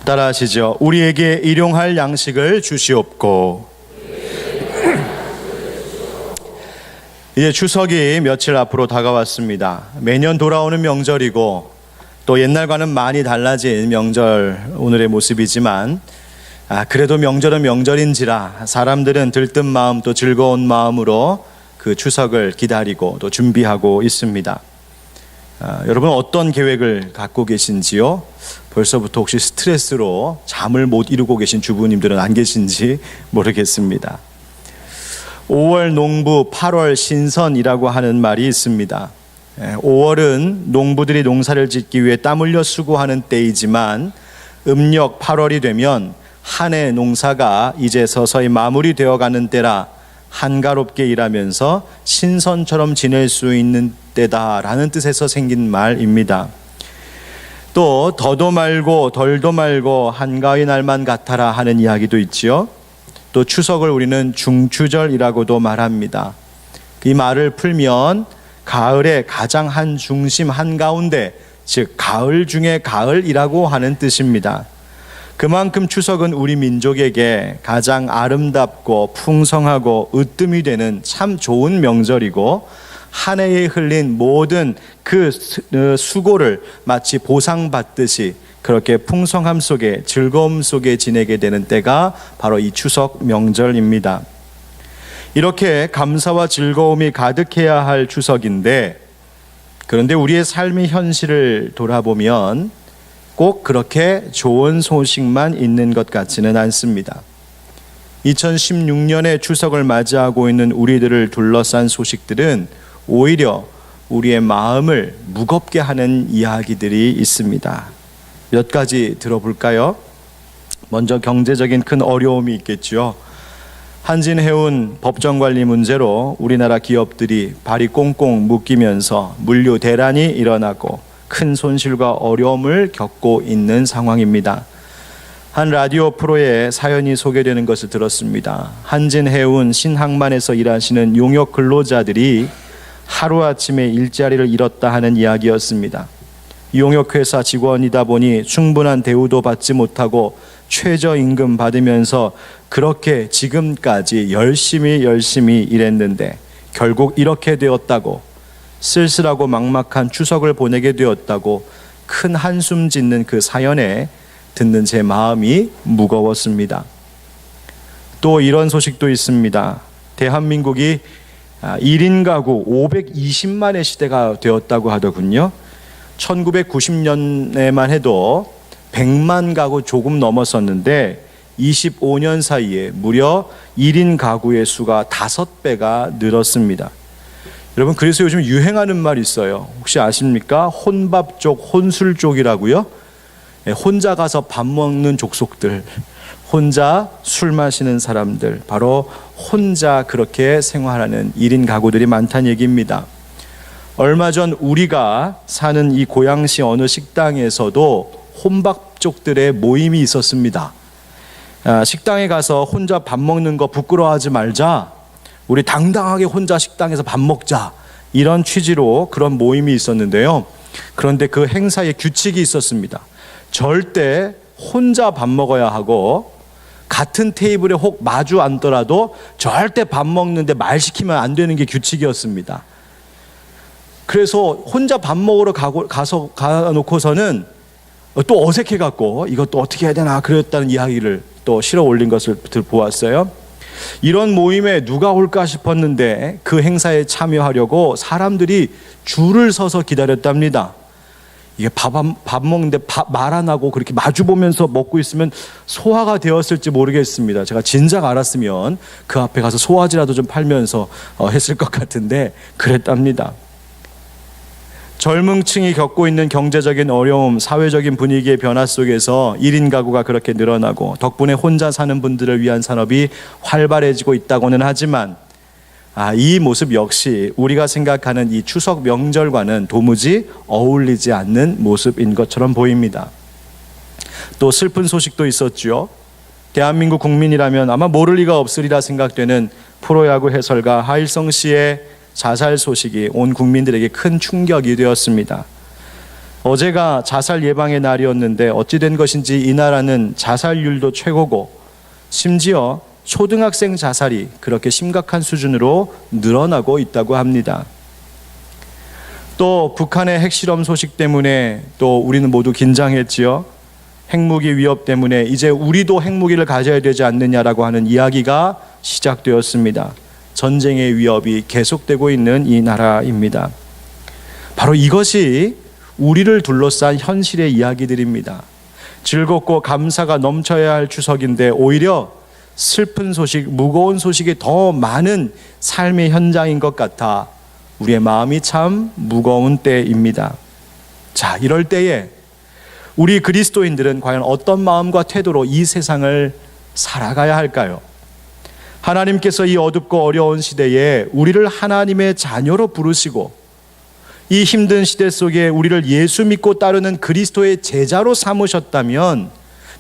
따라하시죠. 우리에게 일용할 양식을 주시옵고. 이제 추석이 며칠 앞으로 다가왔습니다. 매년 돌아오는 명절이고 또 옛날과는 많이 달라진 명절 오늘의 모습이지만 그래도 명절은 명절인지라 사람들은 들뜬 마음 또 즐거운 마음으로 그 추석을 기다리고 또 준비하고 있습니다. 여러분 어떤 계획을 갖고 계신지요? 벌써부터 혹시 스트레스로 잠을 못 이루고 계신 주부님들은 안 계신지 모르겠습니다. 5월 농부, 8월 신선이라고 하는 말이 있습니다. 5월은 농부들이 농사를 짓기 위해 땀 흘려 수고하는 때이지만 음력 8월이 되면 한 해 농사가 이제 서서히 마무리되어 가는 때라 한가롭게 일하면서 신선처럼 지낼 수 있는 때다라는 뜻에서 생긴 말입니다. 또 더도 말고 덜도 말고 한가위 날만 같아라 하는 이야기도 있지요. 또 추석을 우리는 중추절이라고도 말합니다. 이 말을 풀면 가을의 가장 한 중심 한가운데, 즉 가을 중에 가을이라고 하는 뜻입니다. 그만큼 추석은 우리 민족에게 가장 아름답고 풍성하고 으뜸이 되는 참 좋은 명절이고 한 해에 흘린 모든 그 수고를 마치 보상받듯이 그렇게 풍성함 속에 즐거움 속에 지내게 되는 때가 바로 이 추석 명절입니다. 이렇게 감사와 즐거움이 가득해야 할 추석인데, 그런데 우리의 삶의 현실을 돌아보면 꼭 그렇게 좋은 소식만 있는 것 같지는 않습니다. 2016년의 추석을 맞이하고 있는 우리들을 둘러싼 소식들은 오히려 우리의 마음을 무겁게 하는 이야기들이 있습니다. 몇 가지 들어볼까요? 먼저 경제적인 큰 어려움이 있겠죠. 한진해운 법정관리 문제로 우리나라 기업들이 발이 꽁꽁 묶이면서 물류 대란이 일어나고 큰 손실과 어려움을 겪고 있는 상황입니다. 한 라디오 프로에 사연이 소개되는 것을 들었습니다. 한진해운 신항만에서 일하시는 용역 근로자들이 하루아침에 일자리를 잃었다 하는 이야기였습니다. 용역회사 직원이다 보니 충분한 대우도 받지 못하고 최저임금 받으면서 그렇게 지금까지 열심히 일했는데 결국 이렇게 되었다고, 쓸쓸하고 막막한 추석을 보내게 되었다고 큰 한숨 짓는 그 사연에 듣는 제 마음이 무거웠습니다. 또 이런 소식도 있습니다. 대한민국이 1인 가구 520만의 시대가 되었다고 하더군요. 1990년에만 해도 100만 가구 조금 넘었었는데 25년 사이에 무려 1인 가구의 수가 5배가 늘었습니다. 여러분, 그래서 요즘 유행하는 말이 있어요. 혹시 아십니까? 혼밥족, 혼술족이라고요. 혼자 가서 밥 먹는 족속들, 혼자 술 마시는 사람들, 바로 혼자 그렇게 생활하는 1인 가구들이 많다는 얘기입니다. 얼마 전 우리가 사는 이 고양시 어느 식당에서도 혼밥족들의 모임이 있었습니다. 식당에 가서 혼자 밥 먹는 거 부끄러워하지 말자, 우리 당당하게 혼자 식당에서 밥 먹자, 이런 취지로 그런 모임이 있었는데요. 그런데 그 행사에 규칙이 있었습니다. 절대 혼자 밥 먹어야 하고 같은 테이블에 혹 마주 앉더라도 절대 밥 먹는데 말 시키면 안 되는 게 규칙이었습니다. 그래서 혼자 밥 먹으러 가놓고서는 또 어색해갖고 이것도 어떻게 해야 되나 그랬다는 이야기를 또 실어 올린 것을 보았어요. 이런 모임에 누가 올까 싶었는데 그 행사에 참여하려고 사람들이 줄을 서서 기다렸답니다. 이게 밥 먹는데 말 안 하고 그렇게 마주 보면서 먹고 있으면 소화가 되었을지 모르겠습니다. 제가 진작 알았으면 그 앞에 가서 소화지라도 좀 팔면서 했을 것 같은데 그랬답니다. 젊은 층이 겪고 있는 경제적인 어려움, 사회적인 분위기의 변화 속에서 1인 가구가 그렇게 늘어나고 덕분에 혼자 사는 분들을 위한 산업이 활발해지고 있다고는 하지만 이 모습 역시 우리가 생각하는 이 추석 명절과는 도무지 어울리지 않는 모습인 것처럼 보입니다. 또 슬픈 소식도 있었죠. 대한민국 국민이라면 아마 모를 리가 없으리라 생각되는 프로야구 해설가 하일성 씨의 자살 소식이 온 국민들에게 큰 충격이 되었습니다. 어제가 자살 예방의 날이었는데 어찌 된 것인지 이 나라는 자살률도 최고고 심지어 초등학생 자살이 그렇게 심각한 수준으로 늘어나고 있다고 합니다. 또 북한의 핵실험 소식 때문에 또 우리는 모두 긴장했지요. 핵무기 위협 때문에 이제 우리도 핵무기를 가져야 되지 않느냐라고 하는 이야기가 시작되었습니다. 전쟁의 위협이 계속되고 있는 이 나라입니다. 바로 이것이 우리를 둘러싼 현실의 이야기들입니다. 즐겁고 감사가 넘쳐야 할 추석인데 오히려 슬픈 소식, 무거운 소식이 더 많은 삶의 현장인 것 같아 우리의 마음이 참 무거운 때입니다. 자, 이럴 때에 우리 그리스도인들은 과연 어떤 마음과 태도로 이 세상을 살아가야 할까요? 하나님께서 이 어둡고 어려운 시대에 우리를 하나님의 자녀로 부르시고 이 힘든 시대 속에 우리를 예수 믿고 따르는 그리스도의 제자로 삼으셨다면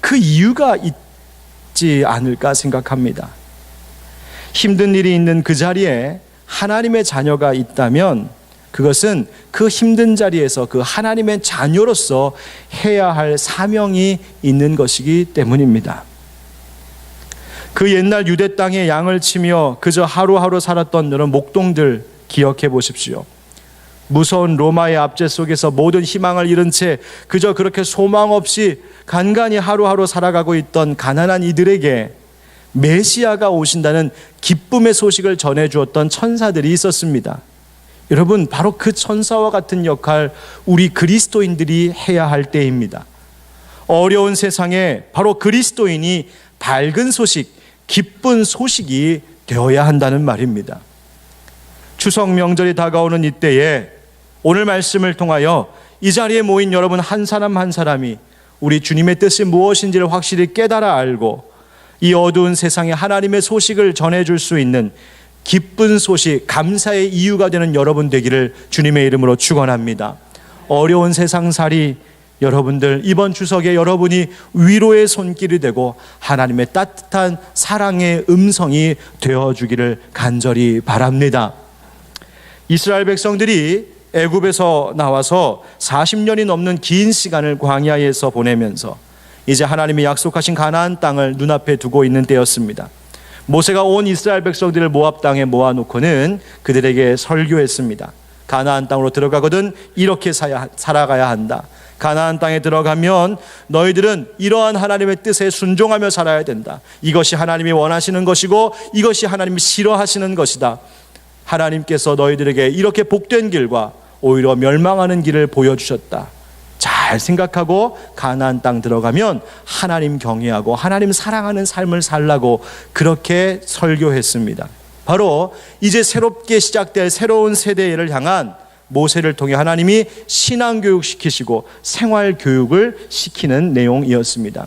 그 이유가 있지 않을까 생각합니다. 힘든 일이 있는 그 자리에 하나님의 자녀가 있다면 그것은 그 힘든 자리에서 그 하나님의 자녀로서 해야 할 사명이 있는 것이기 때문입니다. 그 옛날 유대 땅에 양을 치며 그저 하루하루 살았던 여러분 목동들 기억해 보십시오. 무서운 로마의 압제 속에서 모든 희망을 잃은 채 그저 그렇게 소망 없이 간간히 하루하루 살아가고 있던 가난한 이들에게 메시아가 오신다는 기쁨의 소식을 전해주었던 천사들이 있었습니다. 여러분, 바로 그 천사와 같은 역할 우리 그리스도인들이 해야 할 때입니다. 어려운 세상에 바로 그리스도인이 밝은 소식, 기쁜 소식이 되어야 한다는 말입니다. 추석 명절이 다가오는 이때에 오늘 말씀을 통하여 이 자리에 모인 여러분 한 사람 한 사람이 우리 주님의 뜻이 무엇인지를 확실히 깨달아 알고 이 어두운 세상에 하나님의 소식을 전해줄 수 있는 기쁜 소식, 감사의 이유가 되는 여러분 되기를 주님의 이름으로 축원합니다. 어려운 세상살이 여러분들 이번 추석에 여러분이 위로의 손길이 되고 하나님의 따뜻한 사랑의 음성이 되어주기를 간절히 바랍니다. 이스라엘 백성들이 애굽에서 나와서 40년이 넘는 긴 시간을 광야에서 보내면서 이제 하나님이 약속하신 가나안 땅을 눈앞에 두고 있는 때였습니다. 모세가 온 이스라엘 백성들을 모압 땅에 모아놓고는 그들에게 설교했습니다. 가나안 땅으로 들어가거든 이렇게 살아가야 한다. 가나안 땅에 들어가면 너희들은 이러한 하나님의 뜻에 순종하며 살아야 된다. 이것이 하나님이 원하시는 것이고 이것이 하나님이 싫어하시는 것이다. 하나님께서 너희들에게 이렇게 복된 길과 오히려 멸망하는 길을 보여주셨다. 잘 생각하고 가나안 땅 들어가면 하나님 경외하고 하나님 사랑하는 삶을 살라고 그렇게 설교했습니다. 바로 이제 새롭게 시작될 새로운 세대를 향한 모세를 통해 하나님이 신앙교육 시키시고 생활교육을 시키는 내용이었습니다.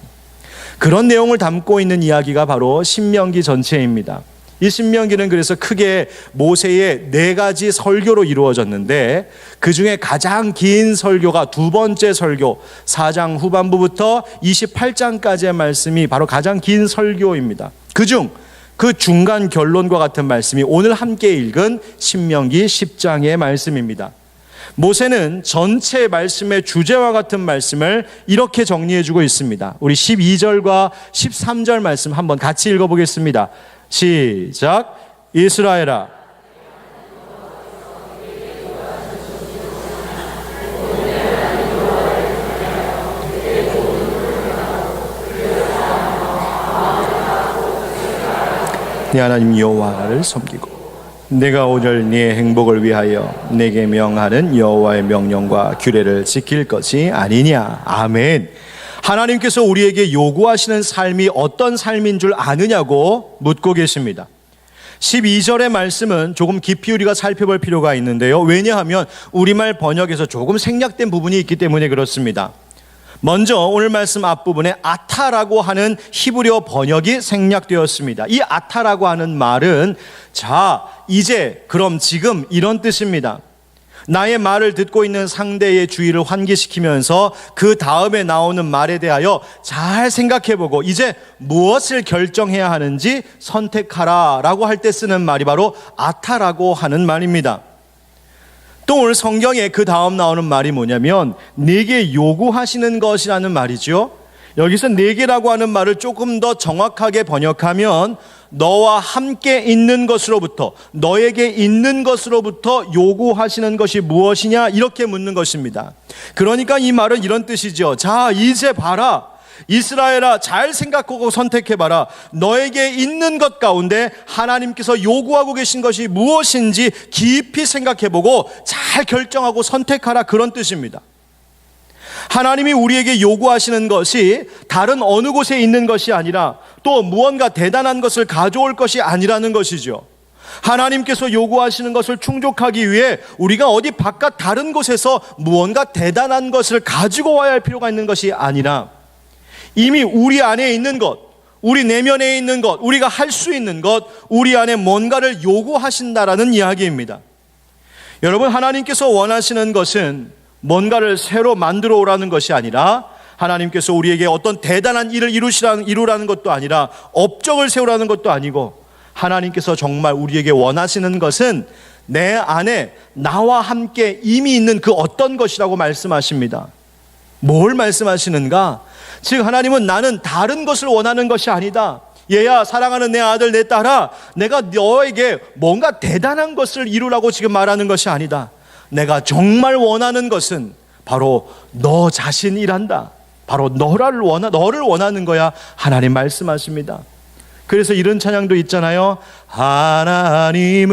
그런 내용을 담고 있는 이야기가 바로 신명기 전체입니다. 이 신명기는 그래서 크게 모세의 4가지 설교로 이루어졌는데 그 중에 가장 긴 설교가 두 번째 설교 4장 후반부부터 28장까지의 말씀이 바로 가장 긴 설교입니다. 그중 그 중간 결론과 같은 말씀이 오늘 함께 읽은 신명기 10장의 말씀입니다. 모세는 전체 말씀의 주제와 같은 말씀을 이렇게 정리해주고 있습니다. 우리 12절과 13절 말씀 한번 같이 읽어보겠습니다. 시작. 이스라엘아, 네 하나님 여호와를 섬기고 내가 오늘 네 행복을 위하여 내게 명하는 여호와의 명령과 규례를 지킬 것이 아니냐. 아멘. 하나님께서 우리에게 요구하시는 삶이 어떤 삶인 줄 아느냐고 묻고 계십니다. 12절의 말씀은 조금 깊이 우리가 살펴볼 필요가 있는데요. 왜냐하면 우리말 번역에서 조금 생략된 부분이 있기 때문에 그렇습니다. 먼저 오늘 말씀 앞부분에 아타라고 하는 히브리어 번역이 생략되었습니다. 이 아타라고 하는 말은 자, 이제, 그럼, 지금 이런 뜻입니다. 나의 말을 듣고 있는 상대의 주의를 환기시키면서 그 다음에 나오는 말에 대하여 잘 생각해보고 이제 무엇을 결정해야 하는지 선택하라 라고 할 때 쓰는 말이 바로 아타라고 하는 말입니다. 또 오늘 성경에 그 다음 나오는 말이 뭐냐면 내게 요구하시는 것이라는 말이죠. 여기서 내게라고 하는 말을 조금 더 정확하게 번역하면 너와 함께 있는 것으로부터, 너에게 있는 것으로부터 요구하시는 것이 무엇이냐 이렇게 묻는 것입니다. 그러니까 이 말은 이런 뜻이죠. 자, 이제 봐라. 이스라엘아, 잘 생각하고 선택해봐라. 너에게 있는 것 가운데 하나님께서 요구하고 계신 것이 무엇인지 깊이 생각해보고 잘 결정하고 선택하라, 그런 뜻입니다. 하나님이 우리에게 요구하시는 것이 다른 어느 곳에 있는 것이 아니라 또 무언가 대단한 것을 가져올 것이 아니라는 것이죠. 하나님께서 요구하시는 것을 충족하기 위해 우리가 어디 바깥 다른 곳에서 무언가 대단한 것을 가지고 와야 할 필요가 있는 것이 아니라 이미 우리 안에 있는 것, 우리 내면에 있는 것, 우리가 할 수 있는 것, 우리 안에 뭔가를 요구하신다라는 이야기입니다. 여러분, 하나님께서 원하시는 것은 뭔가를 새로 만들어 오라는 것이 아니라 하나님께서 우리에게 어떤 대단한 일을 이루라는 것도 아니라 업적을 세우라는 것도 아니고 하나님께서 정말 우리에게 원하시는 것은 내 안에 나와 함께 이미 있는 그 어떤 것이라고 말씀하십니다. 뭘 말씀하시는가? 즉 하나님은 나는 다른 것을 원하는 것이 아니다. 얘야, 사랑하는 내 아들 내 딸아, 내가 너에게 뭔가 대단한 것을 이루라고 지금 말하는 것이 아니다. 내가 정말 원하는 것은 바로 너 자신이란다. 바로 너를 원하는 거야. 하나님 말씀하십니다. 그래서 이런 찬양도 있잖아요. 하나님은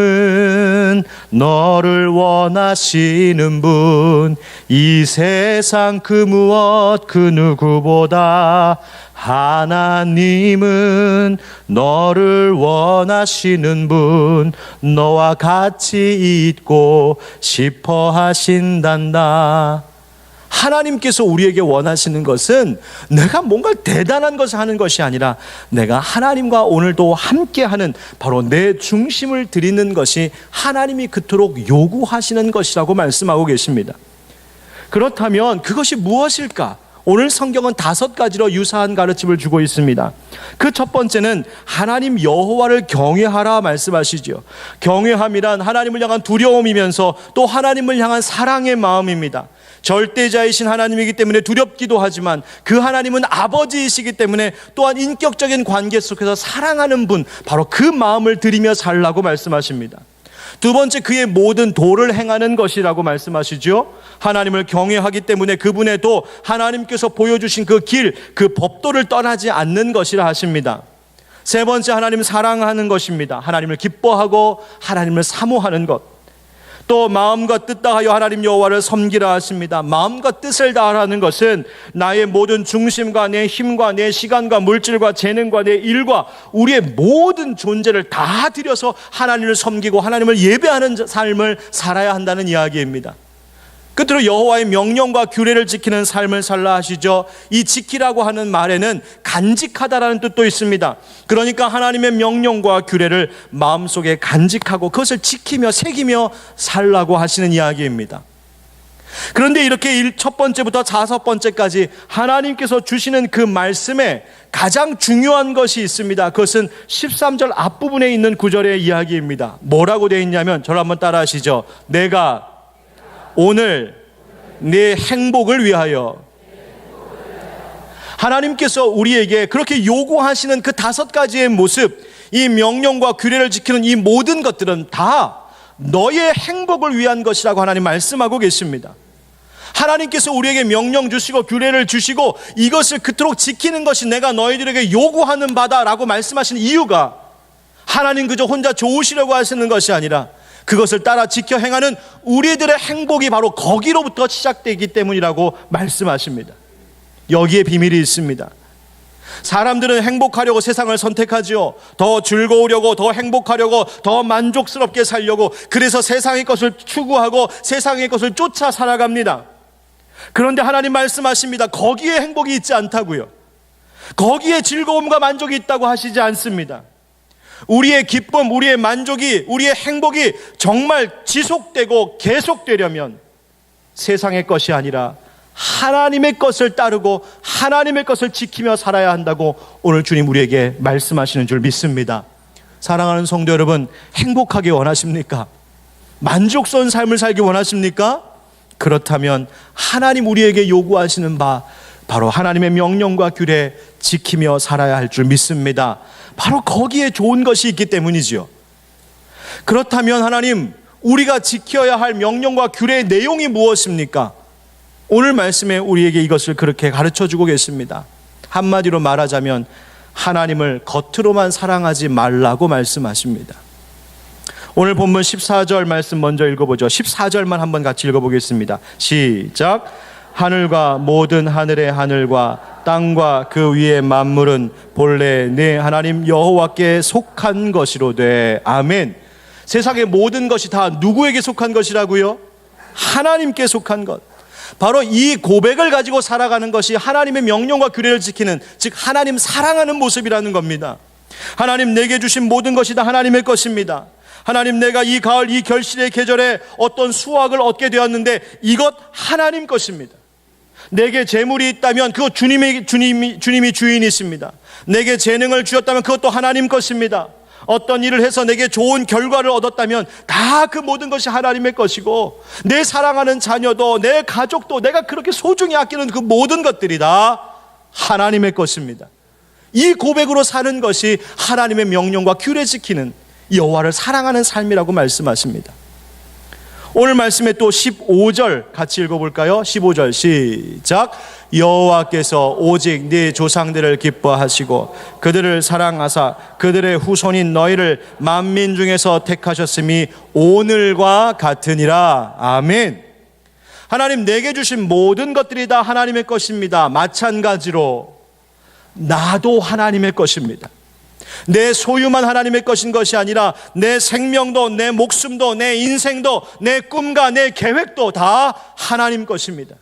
너를 원하시는 분, 이 세상 그 무엇 그 누구보다 하나님은 너를 원하시는 분, 너와 같이 있고 싶어 하신단다. 하나님께서 우리에게 원하시는 것은 내가 뭔가 대단한 것을 하는 것이 아니라 내가 하나님과 오늘도 함께하는 바로 내 중심을 드리는 것이 하나님이 그토록 요구하시는 것이라고 말씀하고 계십니다. 그렇다면 그것이 무엇일까? 오늘 성경은 5가지로 유사한 가르침을 주고 있습니다. 그 첫 번째는 하나님 여호와를 경외하라 말씀하시죠. 경외함이란 하나님을 향한 두려움이면서 또 하나님을 향한 사랑의 마음입니다. 절대자이신 하나님이기 때문에 두렵기도 하지만 그 하나님은 아버지이시기 때문에 또한 인격적인 관계 속에서 사랑하는 분, 바로 그 마음을 들이며 살라고 말씀하십니다. 두 번째, 그의 모든 도를 행하는 것이라고 말씀하시죠. 하나님을 경외하기 때문에 그분의 도, 하나님께서 보여주신 그 길, 그 법도를 떠나지 않는 것이라 하십니다. 세 번째, 하나님 사랑하는 것입니다. 하나님을 기뻐하고 하나님을 사모하는 것. 또 마음과 뜻 다하여 하나님 여호와를 섬기라 하십니다. 마음과 뜻을 다하라는 것은 나의 모든 중심과 내 힘과 내 시간과 물질과 재능과 내 일과 우리의 모든 존재를 다 들여서 하나님을 섬기고 하나님을 예배하는 삶을 살아야 한다는 이야기입니다. 끝으로 여호와의 명령과 규례를 지키는 삶을 살라 하시죠. 이 지키라고 하는 말에는 간직하다라는 뜻도 있습니다. 그러니까 하나님의 명령과 규례를 마음속에 간직하고 그것을 지키며 새기며 살라고 하시는 이야기입니다. 그런데 이렇게 첫 번째부터 5번째까지 하나님께서 주시는 그 말씀에 가장 중요한 것이 있습니다. 그것은 13절 앞부분에 있는 구절의 이야기입니다. 뭐라고 되어 있냐면, 저를 한번 따라 하시죠. 내가 오늘 내 행복을 위하여. 하나님께서 우리에게 그렇게 요구하시는 그 5가지의 모습, 이 명령과 규례를 지키는 이 모든 것들은 다 너의 행복을 위한 것이라고 하나님 말씀하고 계십니다. 하나님께서 우리에게 명령 주시고 규례를 주시고 이것을 그토록 지키는 것이 내가 너희들에게 요구하는 바다라고 말씀하신 이유가 하나님 그저 혼자 좋으시려고 하시는 것이 아니라 그것을 따라 지켜 행하는 우리들의 행복이 바로 거기로부터 시작되기 때문이라고 말씀하십니다. 여기에 비밀이 있습니다. 사람들은 행복하려고 세상을 선택하지요. 더 즐거우려고, 더 행복하려고, 더 만족스럽게 살려고, 그래서 세상의 것을 추구하고 세상의 것을 쫓아 살아갑니다. 그런데 하나님 말씀하십니다. 거기에 행복이 있지 않다고요. 거기에 즐거움과 만족이 있다고 하시지 않습니다. 우리의 기쁨, 우리의 만족이, 우리의 행복이 정말 지속되고 계속되려면 세상의 것이 아니라 하나님의 것을 따르고 하나님의 것을 지키며 살아야 한다고 오늘 주님 우리에게 말씀하시는 줄 믿습니다. 사랑하는 성도 여러분, 행복하게 원하십니까? 만족스러운 삶을 살기 원하십니까? 그렇다면 하나님 우리에게 요구하시는 바 바로 하나님의 명령과 규례 지키며 살아야 할 줄 믿습니다. 바로 거기에 좋은 것이 있기 때문이지요. 그렇다면 하나님, 우리가 지켜야 할 명령과 규례의 내용이 무엇입니까? 오늘 말씀에 우리에게 이것을 그렇게 가르쳐주고 계십니다. 한마디로 말하자면 하나님을 겉으로만 사랑하지 말라고 말씀하십니다. 오늘 본문 14절 말씀 먼저 읽어보죠. 14절만 한번 같이 읽어보겠습니다. 시작. 하늘과 모든 하늘의 하늘과 땅과 그 위의 만물은 본래 네 하나님 여호와께 속한 것이로되. 아멘. 세상의 모든 것이 다 누구에게 속한 것이라고요? 하나님께 속한 것. 바로 이 고백을 가지고 살아가는 것이 하나님의 명령과 규례를 지키는, 즉 하나님 사랑하는 모습이라는 겁니다. 하나님 내게 주신 모든 것이 다 하나님의 것입니다. 하나님, 내가 이 가을 이 결실의 계절에 어떤 수확을 얻게 되었는데 이것 하나님 것입니다. 내게 재물이 있다면 그것 주님이 주인이십니다. 내게 재능을 주셨다면 그것도 하나님 것입니다. 어떤 일을 해서 내게 좋은 결과를 얻었다면 다 그 모든 것이 하나님의 것이고, 내 사랑하는 자녀도 내 가족도 내가 그렇게 소중히 아끼는 그 모든 것들이 다 하나님의 것입니다. 이 고백으로 사는 것이 하나님의 명령과 규례 지키는 여호와를 사랑하는 삶이라고 말씀하십니다. 오늘 말씀에 또 15절 같이 읽어볼까요? 15절 시작. 여호와께서 오직 네 조상들을 기뻐하시고 그들을 사랑하사 그들의 후손인 너희를 만민 중에서 택하셨음이 오늘과 같으니라. 아멘. 하나님 내게 주신 모든 것들이 다 하나님의 것입니다. 마찬가지로 나도 하나님의 것입니다. 내 소유만 하나님의 것인 것이 아니라 내 생명도, 내 목숨도, 내 인생도, 내 꿈과 내 계획도 다 하나님 것입니다.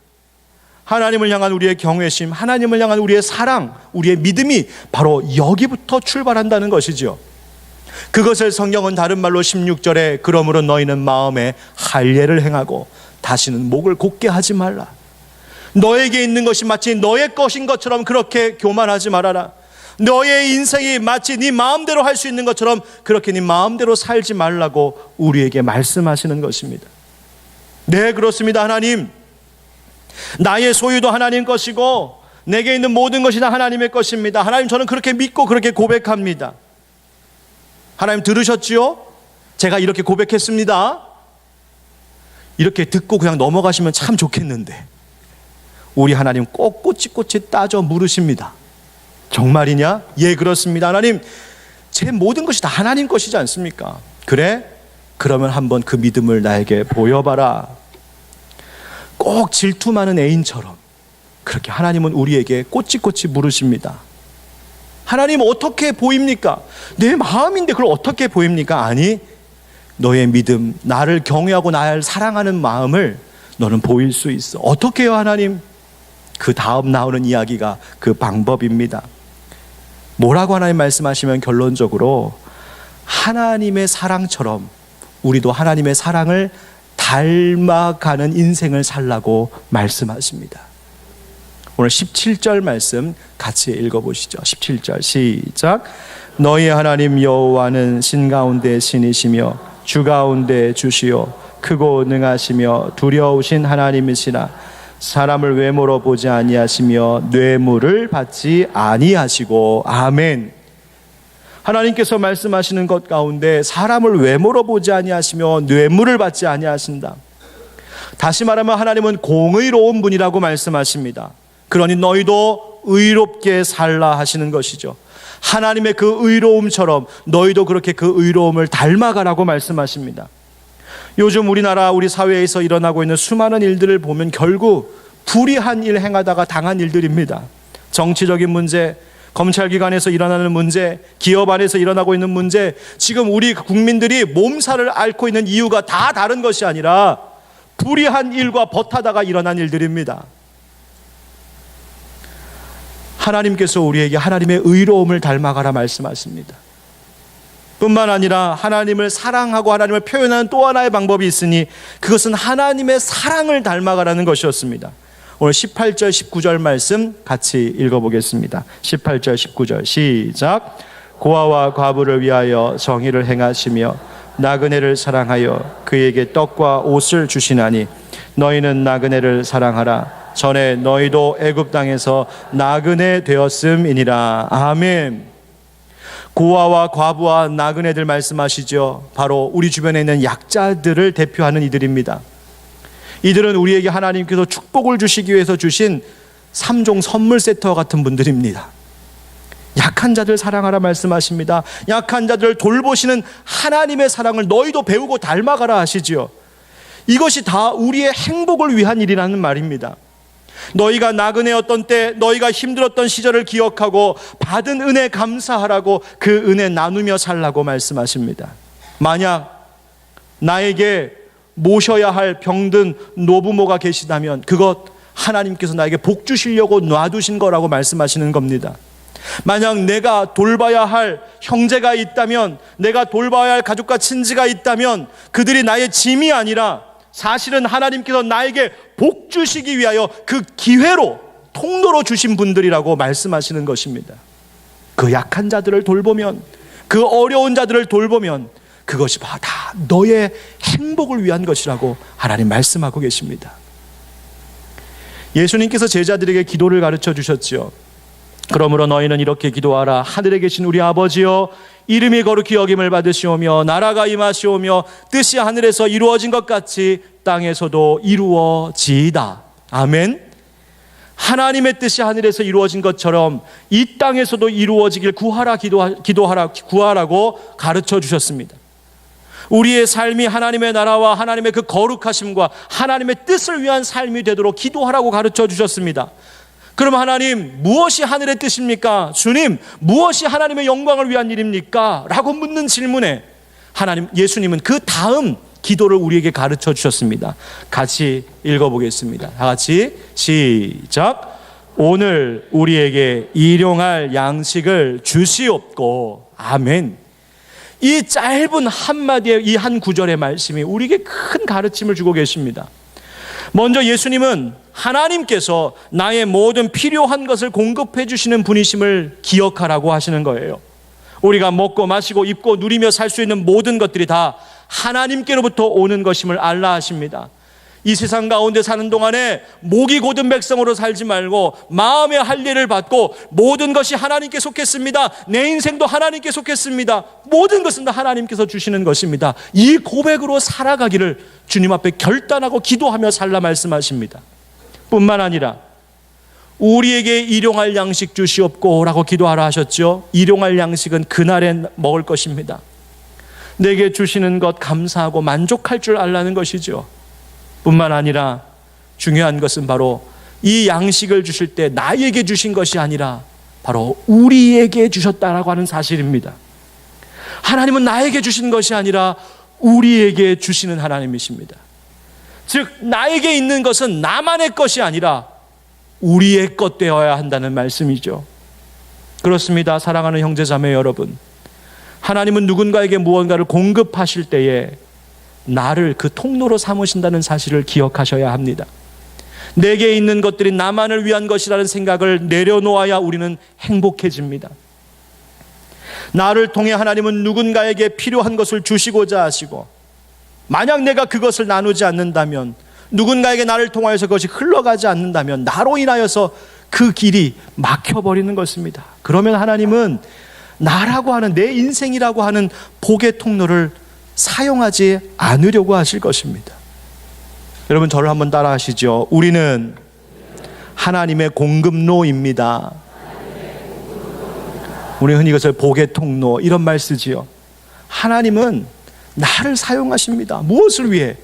하나님을 향한 우리의 경외심, 하나님을 향한 우리의 사랑, 우리의 믿음이 바로 여기부터 출발한다는 것이죠. 그것을 성경은 다른 말로 16절에 그러므로 너희는 마음에 할례를 행하고 다시는 목을 곧게 하지 말라. 너에게 있는 것이 마치 너의 것인 것처럼 그렇게 교만하지 말아라. 너의 인생이 마치 네 마음대로 할 수 있는 것처럼 그렇게 네 마음대로 살지 말라고 우리에게 말씀하시는 것입니다. 네, 그렇습니다. 하나님, 나의 소유도 하나님 것이고 내게 있는 모든 것이 다 하나님의 것입니다. 하나님, 저는 그렇게 믿고 그렇게 고백합니다. 하나님 들으셨지요? 제가 이렇게 고백했습니다. 이렇게 듣고 그냥 넘어가시면 참 좋겠는데 우리 하나님 꼭 꼬치꼬치 따져 물으십니다. 정말이냐? 예, 그렇습니다. 하나님, 제 모든 것이 다 하나님 것이지 않습니까? 그래? 그러면 한번 그 믿음을 나에게 보여봐라. 꼭 질투 많은 애인처럼 그렇게 하나님은 우리에게 꼬치꼬치 물으십니다. 하나님, 어떻게 보입니까? 내 마음인데 그걸 어떻게 보입니까? 아니, 너의 믿음, 나를 경외하고 나를 사랑하는 마음을 너는 보일 수 있어. 어떻게 해요, 하나님? 그 다음 나오는 이야기가 그 방법입니다. 뭐라고 하나님 말씀하시면 결론적으로 하나님의 사랑처럼 우리도 하나님의 사랑을 닮아가는 인생을 살라고 말씀하십니다. 오늘 17절 말씀 같이 읽어보시죠. 17절 시작. 너희 하나님 여호와는 신 가운데 신이시며 주 가운데 주시요 크고 능하시며 두려우신 하나님이시라. 사람을 외모로 보지 아니하시며 뇌물을 받지 아니하시고. 아멘. 하나님께서 말씀하시는 것 가운데 사람을 외모로 보지 아니하시며 뇌물을 받지 아니하신다. 다시 말하면 하나님은 공의로운 분이라고 말씀하십니다. 그러니 너희도 의롭게 살라 하시는 것이죠. 하나님의 그 의로움처럼 너희도 그렇게 그 의로움을 닮아가라고 말씀하십니다. 요즘 우리나라 우리 사회에서 일어나고 있는 수많은 일들을 보면 결국 불의한 일 행하다가 당한 일들입니다. 정치적인 문제, 검찰기관에서 일어나는 문제, 기업 안에서 일어나고 있는 문제, 지금 우리 국민들이 몸살을 앓고 있는 이유가 다 다른 것이 아니라 불의한 일과 버타다가 일어난 일들입니다. 하나님께서 우리에게 하나님의 의로움을 닮아가라 말씀하십니다. 뿐만 아니라 하나님을 사랑하고 하나님을 표현하는 또 하나의 방법이 있으니 그것은 하나님의 사랑을 닮아가라는 것이었습니다. 오늘 18절 19절 말씀 같이 읽어보겠습니다. 18절 19절 시작. 고아와 과부를 위하여 정의를 행하시며 나그네를 사랑하여 그에게 떡과 옷을 주시나니 너희는 나그네를 사랑하라. 전에 너희도 애굽 땅에서 나그네 되었음이니라. 아멘. 고아와 과부와 나그네들 말씀하시죠. 바로 우리 주변에 있는 약자들을 대표하는 이들입니다. 이들은 우리에게 하나님께서 축복을 주시기 위해서 주신 3종 선물 세트와 같은 분들입니다. 약한 자들 사랑하라 말씀하십니다. 약한 자들을 돌보시는 하나님의 사랑을 너희도 배우고 닮아가라 하시지요. 이것이 다 우리의 행복을 위한 일이라는 말입니다. 너희가 나그네였던 때 너희가 힘들었던 시절을 기억하고 받은 은혜 감사하라고 그 은혜 나누며 살라고 말씀하십니다. 만약 나에게 모셔야 할 병든 노부모가 계시다면 그것 하나님께서 나에게 복 주시려고 놔두신 거라고 말씀하시는 겁니다. 만약 내가 돌봐야 할 형제가 있다면, 내가 돌봐야 할 가족과 친지가 있다면 그들이 나의 짐이 아니라 사실은 하나님께서 나에게 복 주시기 위하여 그 기회로, 통로로 주신 분들이라고 말씀하시는 것입니다. 그 약한 자들을 돌보면, 그 어려운 자들을 돌보면 그것이 다 너의 행복을 위한 것이라고 하나님 말씀하고 계십니다. 예수님께서 제자들에게 기도를 가르쳐 주셨지요. 그러므로 너희는 이렇게 기도하라. 하늘에 계신 우리 아버지여, 이름이 거룩히 여김을 받으시오며 나라가 임하시오며 뜻이 하늘에서 이루어진 것 같이 땅에서도 이루어지이다. 아멘. 하나님의 뜻이 하늘에서 이루어진 것처럼 이 땅에서도 이루어지길 구하라고 가르쳐 주셨습니다. 우리의 삶이 하나님의 나라와 하나님의 그 거룩하심과 하나님의 뜻을 위한 삶이 되도록 기도하라고 가르쳐 주셨습니다. 그럼 하나님, 무엇이 하늘의 뜻입니까? 주님, 무엇이 하나님의 영광을 위한 일입니까? 라고 묻는 질문에 예수님은 그 다음 기도를 우리에게 가르쳐 주셨습니다. 같이 읽어보겠습니다. 다 같이 시작. 오늘 우리에게 일용할 양식을 주시옵고. 아멘. 이 짧은 한마디의 이 한 구절의 말씀이 우리에게 큰 가르침을 주고 계십니다. 먼저 예수님은 하나님께서 나의 모든 필요한 것을 공급해 주시는 분이심을 기억하라고 하시는 거예요. 우리가 먹고 마시고 입고 누리며 살 수 있는 모든 것들이 다 하나님께로부터 오는 것임을 알라 하십니다. 이 세상 가운데 사는 동안에 목이 곧은 백성으로 살지 말고 마음의 할례를 받고 모든 것이 하나님께 속했습니다. 내 인생도 하나님께 속했습니다. 모든 것은 다 하나님께서 주시는 것입니다. 이 고백으로 살아가기를 주님 앞에 결단하고 기도하며 살라 말씀하십니다. 뿐만 아니라 우리에게 일용할 양식 주시옵고 라고 기도하라 하셨죠. 일용할 양식은 그날에 먹을 것입니다. 내게 주시는 것 감사하고 만족할 줄 알라는 것이죠. 뿐만 아니라 중요한 것은 바로 이 양식을 주실 때 나에게 주신 것이 아니라 바로 우리에게 주셨다라고 하는 사실입니다. 하나님은 나에게 주신 것이 아니라 우리에게 주시는 하나님이십니다. 즉 나에게 있는 것은 나만의 것이 아니라 우리의 것 되어야 한다는 말씀이죠. 그렇습니다. 사랑하는 형제자매 여러분, 하나님은 누군가에게 무언가를 공급하실 때에 나를 그 통로로 삼으신다는 사실을 기억하셔야 합니다. 내게 있는 것들이 나만을 위한 것이라는 생각을 내려놓아야 우리는 행복해집니다. 나를 통해 하나님은 누군가에게 필요한 것을 주시고자 하시고, 만약 내가 그것을 나누지 않는다면, 누군가에게 나를 통하여서 그것이 흘러가지 않는다면 나로 인하여서 그 길이 막혀버리는 것입니다. 그러면 하나님은 나라고 하는, 내 인생이라고 하는 복의 통로를 사용하지 않으려고 하실 것입니다. 여러분, 저를 한번 따라 하시죠. 우리는 하나님의 공급로입니다. 우리 흔히 이것을 복의 통로 이런 말 쓰지요. 하나님은 나를 사용하십니다. 무엇을 위해?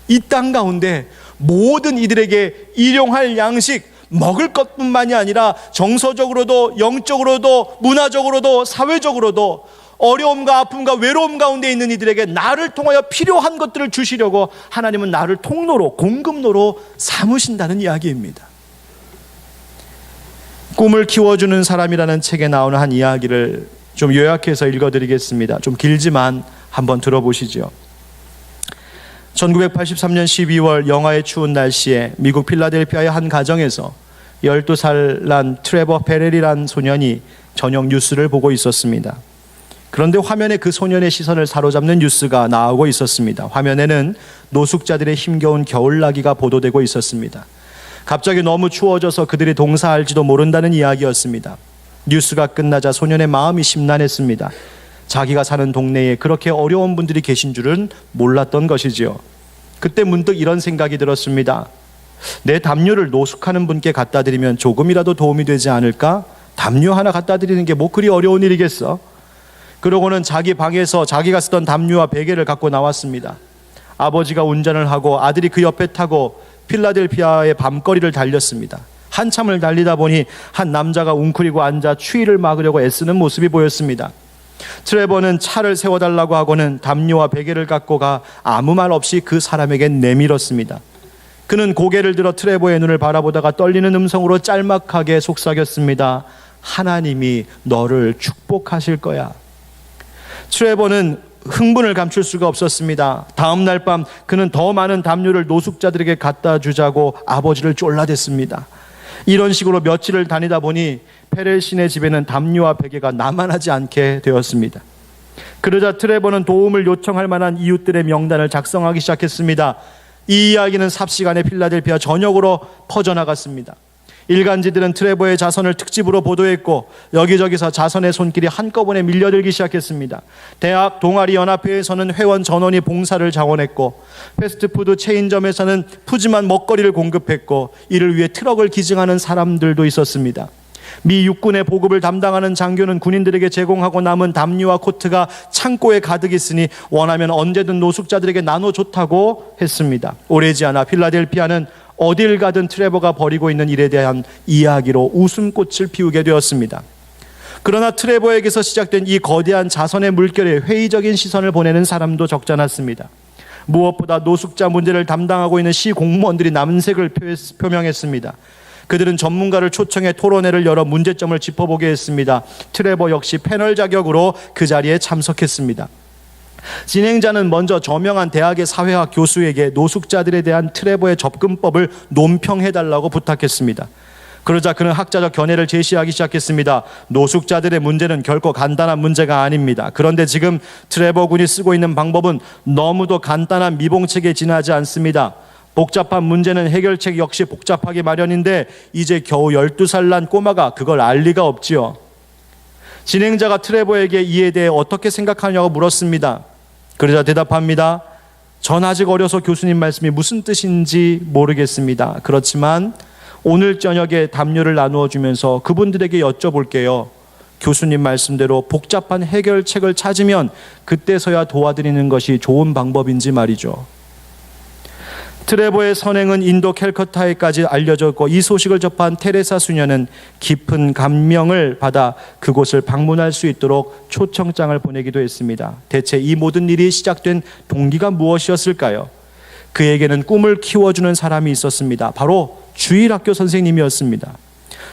이 땅 가운데 모든 이들에게 일용할 양식, 먹을 것뿐만이 아니라 정서적으로도 영적으로도 문화적으로도 사회적으로도 어려움과 아픔과 외로움 가운데 있는 이들에게 나를 통하여 필요한 것들을 주시려고 하나님은 나를 통로로, 공급로로 삼으신다는 이야기입니다. 꿈을 키워주는 사람이라는 책에 나오는 한 이야기를 좀 요약해서 읽어드리겠습니다. 좀 길지만 한번 들어보시죠. 1983년 12월 영하의 추운 날씨에 미국 필라델피아의 한 가정에서 12살 난 트레버 페렐이라는 소년이 저녁 뉴스를 보고 있었습니다. 그런데 화면에 그 소년의 시선을 사로잡는 뉴스가 나오고 있었습니다. 화면에는 노숙자들의 힘겨운 겨울나기가 보도되고 있었습니다. 갑자기 너무 추워져서 그들이 동사할지도 모른다는 이야기였습니다. 뉴스가 끝나자 소년의 마음이 심란했습니다. 자기가 사는 동네에 그렇게 어려운 분들이 계신 줄은 몰랐던 것이지요. 그때 문득 이런 생각이 들었습니다. 내 담요를 노숙하는 분께 갖다 드리면 조금이라도 도움이 되지 않을까? 담요 하나 갖다 드리는 게 뭐 그리 어려운 일이겠어? 그러고는 자기 방에서 자기가 쓰던 담요와 베개를 갖고 나왔습니다. 아버지가 운전을 하고 아들이 그 옆에 타고 필라델피아의 밤거리를 달렸습니다. 한참을 달리다 보니 한 남자가 웅크리고 앉아 추위를 막으려고 애쓰는 모습이 보였습니다. 트레버는 차를 세워달라고 하고는 담요와 베개를 갖고 가 아무 말 없이 그 사람에게 내밀었습니다. 그는 고개를 들어 트레버의 눈을 바라보다가 떨리는 음성으로 짤막하게 속삭였습니다. 하나님이 너를 축복하실 거야. 트레버는 흥분을 감출 수가 없었습니다. 다음 날 밤 그는 더 많은 담요를 노숙자들에게 갖다 주자고 아버지를 쫄라댔습니다. 이런 식으로 며칠을 다니다 보니 페렐신의 집에는 담요와 베개가 나만하지 않게 되었습니다. 그러자 트레버는 도움을 요청할 만한 이웃들의 명단을 작성하기 시작했습니다. 이 이야기는 삽시간에 필라델피아 전역으로 퍼져나갔습니다. 일간지들은 트레버의 자선을 특집으로 보도했고 여기저기서 자선의 손길이 한꺼번에 밀려들기 시작했습니다. 대학 동아리 연합회에서는 회원 전원이 봉사를 자원했고 패스트푸드 체인점에서는 푸짐한 먹거리를 공급했고 이를 위해 트럭을 기증하는 사람들도 있었습니다. 미 육군의 보급을 담당하는 장교는 군인들에게 제공하고 남은 담요와 코트가 창고에 가득 있으니 원하면 언제든 노숙자들에게 나눠줬다고 했습니다. 오래지 않아 필라델피아는 어딜 가든 트레버가 벌이고 있는 일에 대한 이야기로 웃음꽃을 피우게 되었습니다. 그러나 트레버에게서 시작된 이 거대한 자선의 물결에 회의적인 시선을 보내는 사람도 적잖았습니다. 무엇보다 노숙자 문제를 담당하고 있는 시 공무원들이 남색을 표명했습니다. 그들은 전문가를 초청해 토론회를 열어 문제점을 짚어보게 했습니다. 트레버 역시 패널 자격으로 그 자리에 참석했습니다. 진행자는 먼저 저명한 대학의 사회학 교수에게 노숙자들에 대한 트레버의 접근법을 논평해달라고 부탁했습니다. 그러자 그는 학자적 견해를 제시하기 시작했습니다. 노숙자들의 문제는 결코 간단한 문제가 아닙니다. 그런데 지금 트레버 군이 쓰고 있는 방법은 너무도 간단한 미봉책에 지나지 않습니다. 복잡한 문제는 해결책 역시 복잡하기 마련인데 이제 겨우 12살 난 꼬마가 그걸 알 리가 없지요. 진행자가 트레버에게 이에 대해 어떻게 생각하냐고 물었습니다. 그러자 대답합니다. 전 아직 어려서 교수님 말씀이 무슨 뜻인지 모르겠습니다. 그렇지만 오늘 저녁에 담요를 나누어 주면서 그분들에게 여쭤볼게요. 교수님 말씀대로 복잡한 해결책을 찾으면 그때서야 도와드리는 것이 좋은 방법인지 말이죠. 트레버의 선행은 인도 캘커타에까지 알려졌고 이 소식을 접한 테레사 수녀는 깊은 감명을 받아 그곳을 방문할 수 있도록 초청장을 보내기도 했습니다. 대체 이 모든 일이 시작된 동기가 무엇이었을까요? 그에게는 꿈을 키워주는 사람이 있었습니다. 바로 주일학교 선생님이었습니다.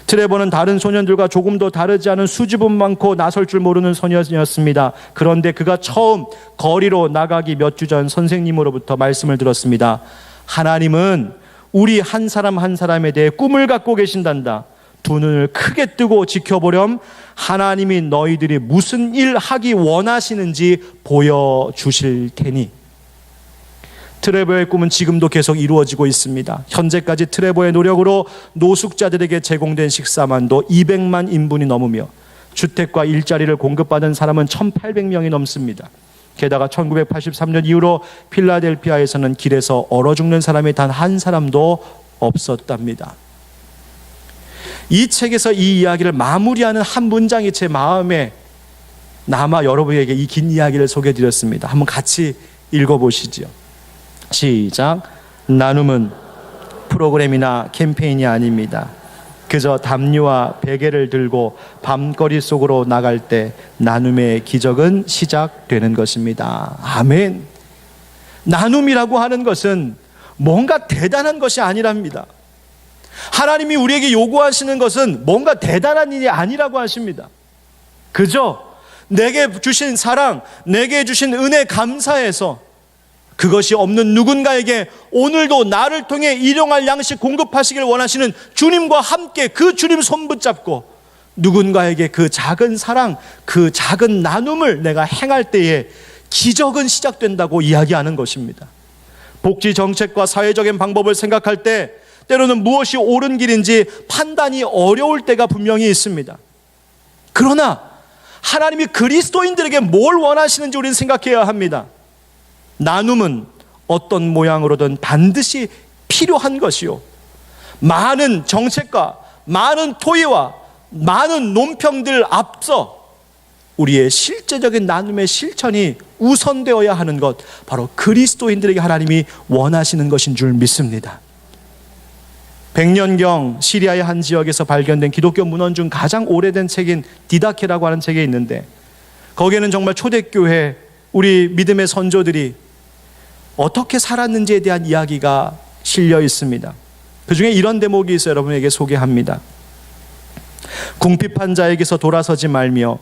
트레버는 다른 소년들과 조금도 다르지 않은 수줍음 많고 나설 줄 모르는 소년이었습니다. 그런데 그가 처음 거리로 나가기 몇 주 전 선생님으로부터 말씀을 들었습니다. 하나님은 우리 한 사람 한 사람에 대해 꿈을 갖고 계신단다. 두 눈을 크게 뜨고 지켜보렴. 하나님이 너희들이 무슨 일 하기 원하시는지 보여주실 테니. 트레버의 꿈은 지금도 계속 이루어지고 있습니다. 현재까지 트레버의 노력으로 노숙자들에게 제공된 식사만도 200만 인분이 넘으며 주택과 일자리를 공급받은 사람은 1,800명이 넘습니다. 게다가 1983년 이후로 필라델피아에서는 길에서 얼어 죽는 사람이 단 한 사람도 없었답니다. 이 책에서 이 이야기를 마무리하는 한 문장이 제 마음에 남아 여러분에게 이 긴 이야기를 소개해드렸습니다. 한번 같이 읽어보시죠. 시작. 나눔은 프로그램이나 캠페인이 아닙니다. 그저 담요와 베개를 들고 밤거리 속으로 나갈 때 나눔의 기적은 시작되는 것입니다. 아멘. 나눔이라고 하는 것은 뭔가 대단한 것이 아니랍니다. 하나님이 우리에게 요구하시는 것은 뭔가 대단한 일이 아니라고 하십니다. 그저 내게 주신 사랑, 내게 주신 은혜 감사해서 그것이 없는 누군가에게 오늘도 나를 통해 일용할 양식 공급하시길 원하시는 주님과 함께 그 주님 손 붙잡고 누군가에게 그 작은 사랑, 그 작은 나눔을 내가 행할 때에 기적은 시작된다고 이야기하는 것입니다. 복지 정책과 사회적인 방법을 생각할 때 때로는 무엇이 옳은 길인지 판단이 어려울 때가 분명히 있습니다. 그러나 하나님이 그리스도인들에게 뭘 원하시는지 우리는 생각해야 합니다. 나눔은 어떤 모양으로든 반드시 필요한 것이요, 많은 정책과 많은 토의와 많은 논평들 앞서 우리의 실제적인 나눔의 실천이 우선되어야 하는 것, 바로 그리스도인들에게 하나님이 원하시는 것인 줄 믿습니다. 100년경 시리아의 한 지역에서 발견된 기독교 문헌 중 가장 오래된 책인 디다케라고 하는 책에 있는데, 거기에는 정말 초대교회 우리 믿음의 선조들이 어떻게 살았는지에 대한 이야기가 실려 있습니다. 그 중에 이런 대목이 있어요. 여러분에게 소개합니다. 궁핍한 자에게서 돌아서지 말며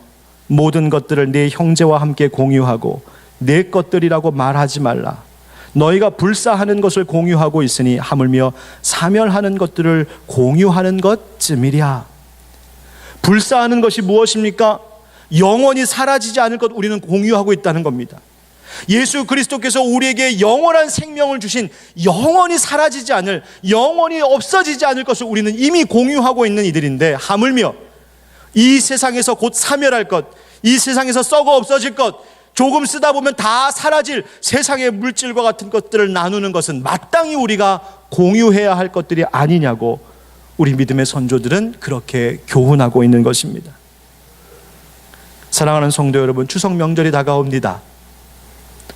모든 것들을 네 형제와 함께 공유하고 내 것들이라고 말하지 말라. 너희가 불사하는 것을 공유하고 있으니 하물며 사멸하는 것들을 공유하는 것쯤이랴. 불사하는 것이 무엇입니까? 영원히 사라지지 않을 것, 우리는 공유하고 있다는 겁니다. 예수 그리스도께서 우리에게 영원한 생명을 주신, 영원히 사라지지 않을, 영원히 없어지지 않을 것을 우리는 이미 공유하고 있는 이들인데, 하물며 이 세상에서 곧 사멸할 것, 이 세상에서 썩어 없어질 것, 조금 쓰다 보면 다 사라질 세상의 물질과 같은 것들을 나누는 것은 마땅히 우리가 공유해야 할 것들이 아니냐고 우리 믿음의 선조들은 그렇게 교훈하고 있는 것입니다. 사랑하는 성도 여러분, 추석 명절이 다가옵니다.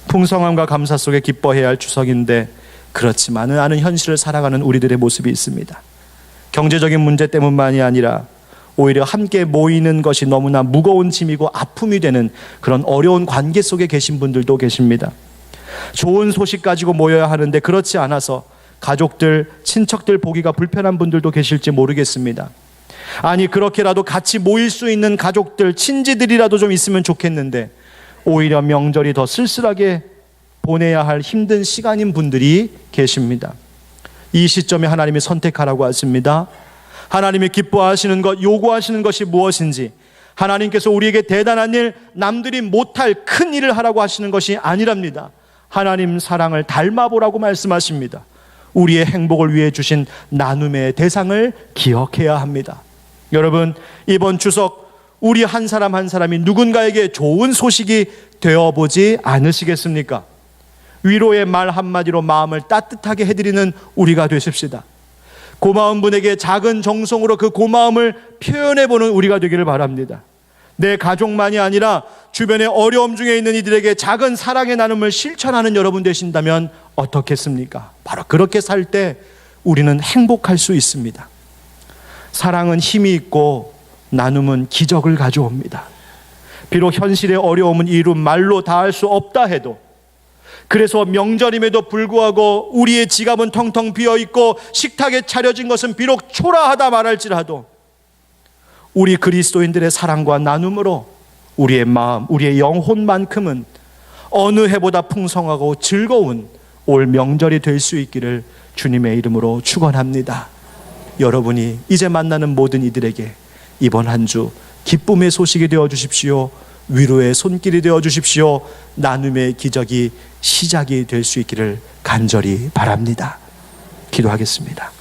풍성함과 감사 속에 기뻐해야 할 추석인데 그렇지만은 않은 현실을 살아가는 우리들의 모습이 있습니다. 경제적인 문제 때문만이 아니라 오히려 함께 모이는 것이 너무나 무거운 짐이고 아픔이 되는 그런 어려운 관계 속에 계신 분들도 계십니다. 좋은 소식 가지고 모여야 하는데 그렇지 않아서 가족들, 친척들 보기가 불편한 분들도 계실지 모르겠습니다. 아니, 그렇게라도 같이 모일 수 있는 가족들, 친지들이라도 좀 있으면 좋겠는데 오히려 명절이 더 쓸쓸하게 보내야 할 힘든 시간인 분들이 계십니다. 이 시점에 하나님이 선택하라고 하십니다. 하나님이 기뻐하시는 것, 요구하시는 것이 무엇인지, 하나님께서 우리에게 대단한 일, 남들이 못할 큰 일을 하라고 하시는 것이 아니랍니다. 하나님 사랑을 닮아보라고 말씀하십니다. 우리의 행복을 위해 주신 나눔의 대상을 기억해야 합니다. 여러분, 이번 추석 우리 한 사람 한 사람이 누군가에게 좋은 소식이 되어보지 않으시겠습니까? 위로의 말 한마디로 마음을 따뜻하게 해드리는 우리가 되십시다. 고마운 분에게 작은 정성으로 그 고마움을 표현해보는 우리가 되기를 바랍니다. 내 가족만이 아니라 주변에 어려움 중에 있는 이들에게 작은 사랑의 나눔을 실천하는 여러분 되신다면 어떻겠습니까? 바로 그렇게 살 때 우리는 행복할 수 있습니다. 사랑은 힘이 있고 나눔은 기적을 가져옵니다. 비록 현실의 어려움은 이루 말로 다할 수 없다 해도, 그래서 명절임에도 불구하고 우리의 지갑은 텅텅 비어있고 식탁에 차려진 것은 비록 초라하다 말할지라도 우리 그리스도인들의 사랑과 나눔으로 우리의 마음, 우리의 영혼만큼은 어느 해보다 풍성하고 즐거운 올 명절이 될 수 있기를 주님의 이름으로 축원합니다. 여러분이 이제 만나는 모든 이들에게 이번 한 주 기쁨의 소식이 되어 주십시오. 위로의 손길이 되어 주십시오. 나눔의 기적이 시작이 될 수 있기를 간절히 바랍니다. 기도하겠습니다.